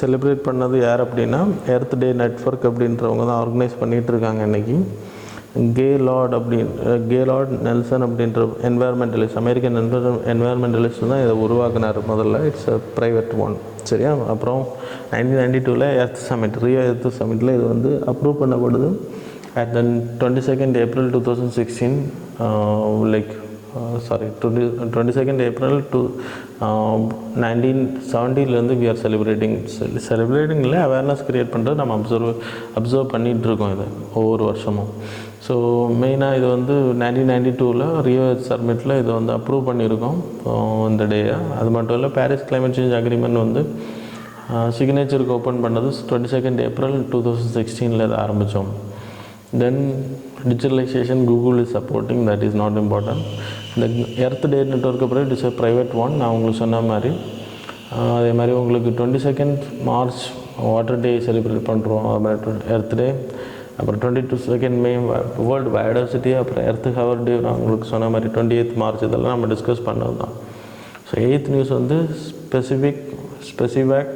செலிப்ரேட் பண்ணது யார் அப்படின்னா எர்த் டே நெட்வொர்க் அப்படின்றவங்க தான் ஆர்கனைஸ் பண்ணிகிட்ருக்காங்க இன்றைக்கி. கேலார்ட் நெல்சன் அப்படின்ற என்வாயர்மெண்டலிஸ்ட், அமெரிக்கன் என்வாயர்மெண்டலிஸ்ட் தான் இதை உருவாக்குனார் முதல்ல. It's a private one. சரியா? அப்புறம் 1992 எர்த் சமிட், ரியோ எர்த் சமிட்டில் இது வந்து அப்ரூவ் பண்ணப்படுது. At then 22 April 2016 22 April 1970 we are celebrating இல்லை, அவேர்னஸ் க்ரியேட் பண்ணுறது நம்ம அப்சர்வ் பண்ணிகிட்ருக்கோம் இது ஒவ்வொரு வருஷமும். ஸோ மெயினாக இது வந்து 1992 ரியோ எர்த் சமிட்டில் இது வந்து அப்ரூவ் பண்ணியிருக்கோம் இந்த டேயை. அது மட்டும் இல்லை, பாரிஸ் கிளைமேட் சேஞ்ச் அக்ரிமெண்ட் வந்து சிக்னேச்சருக்கு ஓப்பன் பண்ணது 22 ஏப்ரல் 2016 இதை ஆரம்பித்தோம். Then digitalisation Google is supporting, that is not important. இந்த எர்த் டே நெட்வொர்க் அப்புறம் it is a private one. நான் உங்களுக்கு சொன்ன மாதிரி அதே மாதிரி உங்களுக்கு 22 மார்ச் வாட்டர் டே செலிப்ரேட் பண்ணுறோம், எர்த் டே. அப்புறம் 22 மே வேர்ல்டு பயோடைவர்சிட்டி. அப்புறம் எர்த் ஹவர் டே நான் உங்களுக்கு சொன்ன மாதிரி 28 மார்ச். இதெல்லாம் நம்ம டிஸ்கஸ் பண்ணது தான். ஸோ 8th நியூஸ் வந்து Sepsivac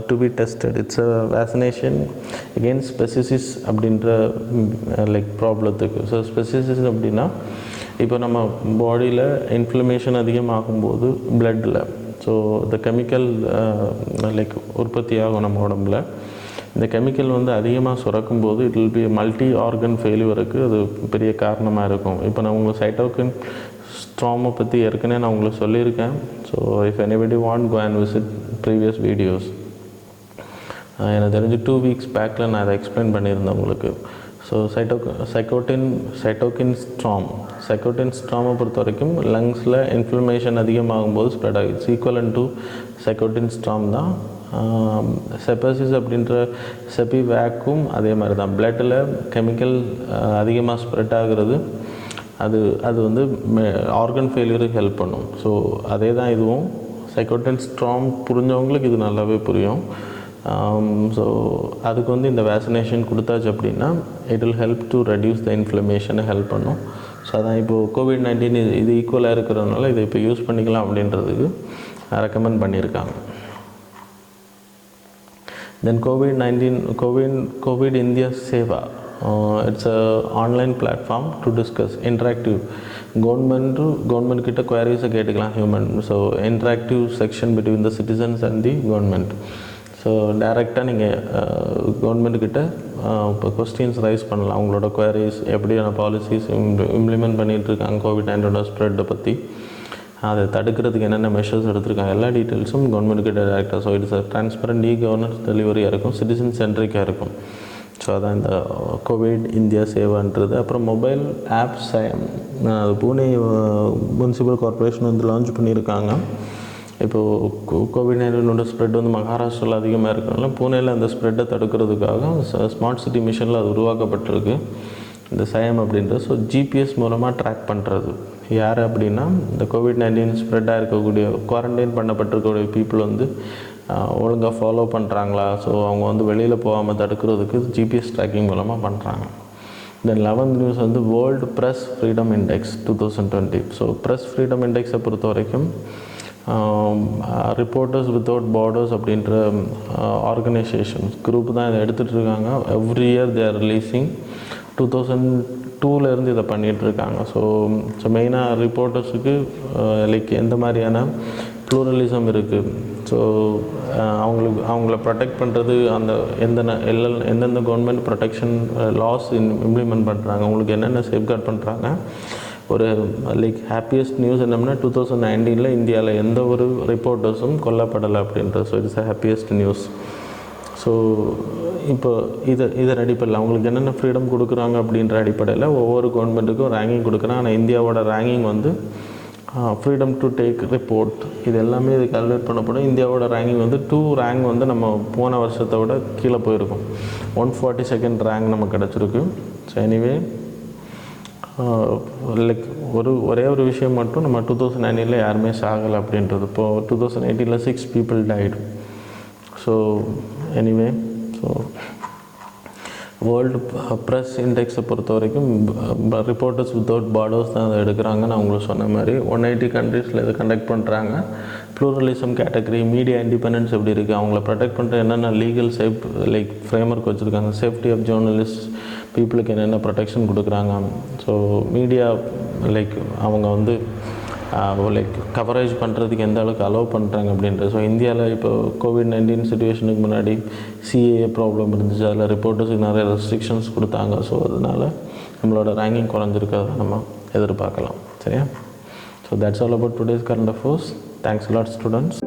to be tested. It's a vaccination against sepsis அப்படின்ற ப்ராப்ளத்துக்கு. ஸோ ஸ்பெசிசிஸ் அப்படின்னா இப்போ நம்ம பாடியில் இன்ஃப்ளமேஷன் அதிகமாகும்போது பிளட்டில், ஸோ இந்த கெமிக்கல் உற்பத்தி ஆகும் நம்ம உடம்புல. இந்த கெமிக்கல் வந்து அதிகமாக சுரக்கும்போது it will be multi organ ஃபெயிலியருக்கு அது பெரிய காரணமாக இருக்கும். இப்போ நான் உங்களுக்கு சைட்டோகின் ஸ்ட்ராமை பற்றி ஏற்கனவே நான் உங்களுக்கு சொல்லியிருக்கேன். So if anybody want go and visit previous videos. எனக்கு தெரிஞ்சு 2 வீக்ஸ் பேக்கில் நான் அதை எக்ஸ்பிளைன் பண்ணியிருந்தேன் உங்களுக்கு. ஸோ சைட்டோகின் ஸ்ட்ராமை பொறுத்த வரைக்கும் லங்ஸில் இன்ஃப்ளமேஷன் அதிகமாகும்போது ஸ்ப்ரெட் ஆகும். இட்ஸ் ஈக்குவலன் டு சைட்டோகின் ஸ்ட்ராம் தான். செப்பசிஸ் அப்படின்ற செபிவேக்கும் அதே மாதிரி தான். பிளட்டில் கெமிக்கல் அதிகமாக ஸ்ப்ரெட் ஆகிறது, அது வந்து ஆர்கன் ஃபெயிலியருக்கு ஹெல்ப் பண்ணும். ஸோ அதே தான் இதுவும். சைட்டோகின் ஸ்ட்ராம் புரிஞ்சவங்களுக்கு இது நல்லாவே புரியும். ஸோ அதுக்கு வந்து இந்த வேக்சினேஷன் கொடுத்தாச்சு அப்படின்னா it will help to reduce the இன்ஃப்ளமேஷனை ஹெல்ப் பண்ணும். ஸோ அதான் இப்போது COVID-19 இது ஈக்குவலாக இருக்கிறதுனால இதை இப்போ யூஸ் பண்ணிக்கலாம் அப்படின்றதுக்கு ரெக்கமெண்ட் பண்ணியிருக்காங்க. Then COVID India Seva. It's a online platform to discuss interactive government கிட்ட queries கேட்டுக்கலாம் human. So interactive section between the citizens and the government. So டைரெக்டாக நீங்கள் கவர்மெண்ட் கிட்ட இப்போ கொஸ்டின்ஸ் ரைஸ் பண்ணலாம். அவங்களோட குவரிஸ் எப்படியான பாலிசிஸ் இம்ப்ளிமெண்ட் பண்ணிகிட்ருக்காங்க COVID-19 ஸ்ப்ரெட்டை பற்றி, அதை தடுக்கிறதுக்கு என்னென்ன மெஷர்ஸ் எடுத்திருக்காங்க, எல்லா டீட்டெயில்ஸும் கவர்மெண்ட் கிட்ட டேரெக்டாக. ஸோ இட்ஸ் டிரான்ஸ்பரண்ட் கவர்னன்ஸ் டெலிவரியாக இருக்கும், சிட்டிசன் சென்ட்ரிக்காக இருக்கும். ஸோ அதான் இந்த கோவிட் இந்தியா சேவான்றது. அப்புறம் மொபைல் ஆப் சயம் அது பூனே முனிசிபல் கார்பரேஷன் வந்து லான்ச் பண்ணியிருக்காங்க. இப்போது COVID-19 ஸ்ப்ரெட் வந்து மகாராஷ்டிராவில் அதிகமாக இருக்கிறனால பூனேயில் அந்த ஸ்ப்ரெட்டை தடுக்கிறதுக்காக ஸ்மார்ட் சிட்டி மிஷனில் அது உருவாக்கப்பட்டிருக்கு இந்த சயம் அப்படின்றது. ஸோ GPS மூலமாக ட்ராக் பண்ணுறது யார் அப்படின்னா இந்த COVID-19 ஸ்ப்ரெட்டாக இருக்கக்கூடிய குவாரண்டைன் பண்ணப்பட்டிருக்கக்கூடிய பீப்புள் வந்து ஒழுங்காக ஃபாலோ பண்ணுறாங்களா, ஸோ அவங்க வந்து வெளியில் போகாமல் தடுக்கிறதுக்கு GPS ட்ராக்கிங் மூலமாக பண்ணுறாங்க. தென் 11th நியூஸ் வந்து வேர்ல்டு ப்ரெஸ் ஃப்ரீடம் இண்டெக்ஸ் 2020. ஸோ ப்ரெஸ் ஃப்ரீடம் இண்டெக்ஸை பொறுத்த வரைக்கும் ரிப்போர்ட்டர்ஸ் வித்தவுட் பார்டர்ஸ் அப்படின்ற ஆர்கனைசேஷன்ஸ் குரூப் தான் இதை எடுத்துகிட்டு இருக்காங்க. Every year they are releasing 2லேருந்து இதை பண்ணிகிட்ருக்காங்க. ஸோ மெயினாக ரிப்போர்ட்டர்ஸுக்கு லைக் எந்த மாதிரியான ப்ளூரலிசம் இருக்குது, ஸோ அவங்கள ப்ரொடெக்ட் பண்ணுறது அந்த எந்தெந்த கவர்மெண்ட் ப்ரொடெக்ஷன் லாஸ் இம்ப்ளிமெண்ட் பண்ணுறாங்க, அவங்களுக்கு என்னென்ன சேஃப்கார்ட் பண்ணுறாங்க. ஒரு லைக் ஹாப்பியஸ்ட் நியூஸ் என்னம்னா 2019 இந்தியாவில் எந்த ஒரு ரிப்போர்ட்டர்ஸும் கொல்லப்படலை அப்படின்றது. So it's happiest news. So இப்போ இதன் அடிப்படையில் அவங்களுக்கு என்னென்ன ஃப்ரீடம் கொடுக்குறாங்க அப்படின்ற அடிப்படையில் ஒவ்வொரு கவர்மெண்ட்டுக்கும் ரேங்கிங் கொடுக்குறாங்க. ஆனால் இந்தியாவோட ரேங்கிங் வந்து ஃப்ரீடம் டு டேக் ரிப்போர்ட் இது எல்லாமே இது கால்குலேட் பண்ணப்படும். இந்தியாவோட ரேங்கிங் வந்து 2 ரேங்க் வந்து நம்ம போன வருஷத்தை விட கீழே போயிருக்கும். 142nd ரேங்க் நமக்கு கிடச்சிருக்கு. ஸோ எனிவே லைக் ஒரே ஒரு விஷயம் மட்டும், நம்ம 2019 யாருமே சாகலை அப்படின்றது. இப்போது 2018 6 people died. So anyway so world press இண்டெக்ஸை பொறுத்த வரைக்கும் ரிப்போர்ட்டர்ஸ் வித்தவுட் பார்டர்ஸ் தான் அதை எடுக்கிறாங்க. நான் உங்களுக்கு சொன்ன மாதிரி 180 கண்ட்ரீஸில் இதை கண்டக்ட் பண்ணுறாங்க. ப்ளூரலிசம் கேட்டகரி, மீடியா இண்டிபெண்டன்ஸ் எப்படி இருக்குது, அவங்கள ப்ரொடெக்ட் பண்ணுற என்னென்ன லீகல் லைக் ஃப்ரேம்ஒர்க் வச்சுருக்காங்க, சேஃப்டி ஆஃப் ஜேர்னலிஸ்ட் பீப்புளுக்கு என்னென்ன ப்ரொடெக்ஷன் கொடுக்குறாங்க. ஸோ மீடியா லைக் அவங்க வந்து லைக் கவரேஜ் பண்ணுறதுக்கு எந்த அளவுக்கு அலோவ் பண்ணுறாங்க அப்படின்றது. ஸோ இந்தியாவில் இப்போ COVID-19 சிச்சுவேஷனுக்கு முன்னாடி CAA ப்ராப்ளம் இருந்துச்சு, அதில் ரிப்போர்ட்டர்ஸுக்கு நிறைய ரெஸ்ட்ரிக்ஷன்ஸ் கொடுத்தாங்க. ஸோ அதனால் நம்மளோட ரேங்கிங் குறைஞ்சிருக்கிறத நம்ம எதிர்பார்க்கலாம். சரியா? So that's all about today's current affairs. Thanks a lot, students.